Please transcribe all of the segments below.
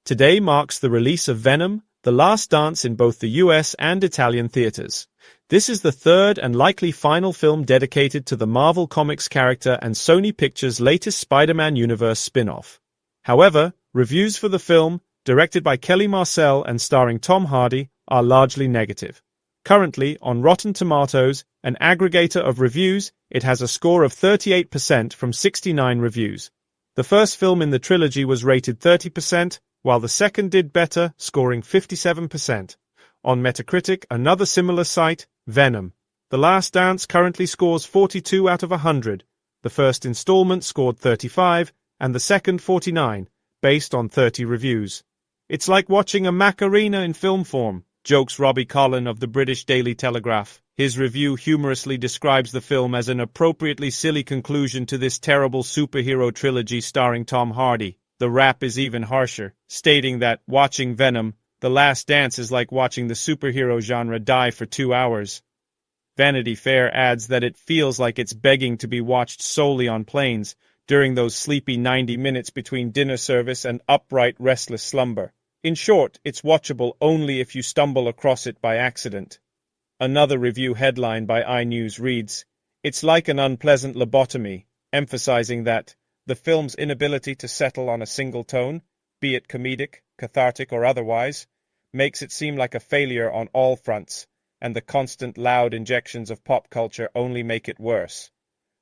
Today marks the release of Venom, The Last Dance in both the US and Italian theaters. This is the third and likely final film dedicated to the Marvel Comics character and Sony Pictures' latest Spider-Man universe spin-off. However, reviews for the film, directed by Kelly Marcel and starring Tom Hardy, are largely negative. Currently, on Rotten Tomatoes, an aggregator of reviews, it has a score of 38% from 69 reviews. The first film in the trilogy was rated 30%, while the second did better, scoring 57%. On Metacritic, another similar site, Venom, The Last Dance currently scores 42 out of 100. The first installment scored 35, and the second 49, based on 30 reviews. It's like watching a Macarena in film form, jokes Robbie Collin of the British Daily Telegraph. His review humorously describes the film as an appropriately silly conclusion to this terrible superhero trilogy starring Tom Hardy. The rap is even harsher, stating that, watching Venom, The Last Dance is like watching the superhero genre die for 2 hours. Vanity Fair adds that it feels like it's begging to be watched solely on planes, during those sleepy 90 minutes between dinner service and upright, restless slumber. In short, it's watchable only if you stumble across it by accident. Another review headline by iNews reads, "It's like an unpleasant lobotomy," emphasizing that the film's inability to settle on a single tone, be it comedic, cathartic, or otherwise, makes it seem like a failure on all fronts, and the constant loud injections of pop culture only make it worse.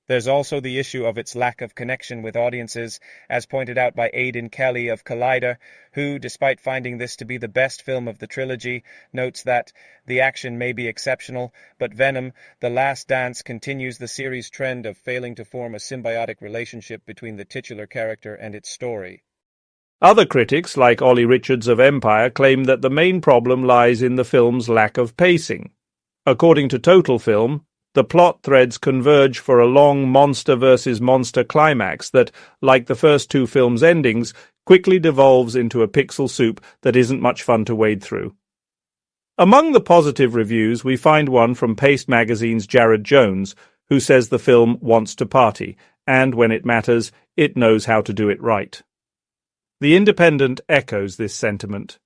There's also the issue of its lack of connection with audiences, as pointed out by Aidan Kelly of Collider, who, despite finding this to be the best film of the trilogy, notes that the action may be exceptional, but Venom, The Last Dance continues the series' trend of failing to form a symbiotic relationship between the titular character and its story. Other critics, like Ollie Richards of Empire, claim that the main problem lies in the film's lack of pacing. According to Total Film, the plot threads converge for a long monster versus monster climax that, like the first two films' endings, quickly devolves into a pixel soup that isn't much fun to wade through. Among the positive reviews, we find one from Paste Magazine's Jared Jones, who says the film wants to party, and when it matters, it knows how to do it right. The Independent echoes this sentiment.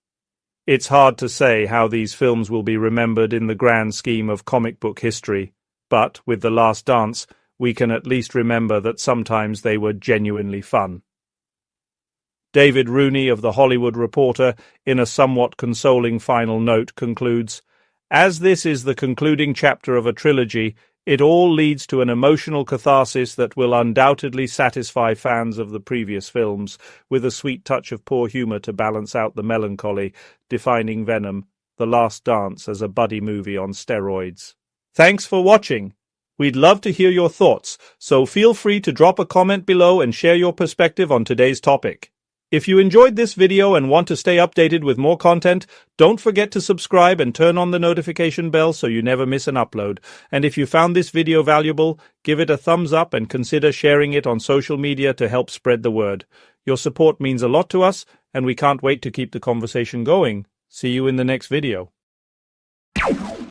It's hard to say how these films will be remembered in the grand scheme of comic book history, but with The Last Dance, we can at least remember that sometimes they were genuinely fun. David Rooney of The Hollywood Reporter, in a somewhat consoling final note, concludes, "As this is the concluding chapter of a trilogy, it all leads to an emotional catharsis that will undoubtedly satisfy fans of the previous films, with a sweet touch of poor humour to balance out the melancholy, defining Venom, The Last Dance as a buddy movie on steroids." Thanks for watching. We'd love to hear your thoughts, so feel free to drop a comment below and share your perspective on today's topic. If you enjoyed this video and want to stay updated with more content, don't forget to subscribe and turn on the notification bell so you never miss an upload. And if you found this video valuable, give it a thumbs up and consider sharing it on social media to help spread the word. Your support means a lot to us, and we can't wait to keep the conversation going. See you in the next video.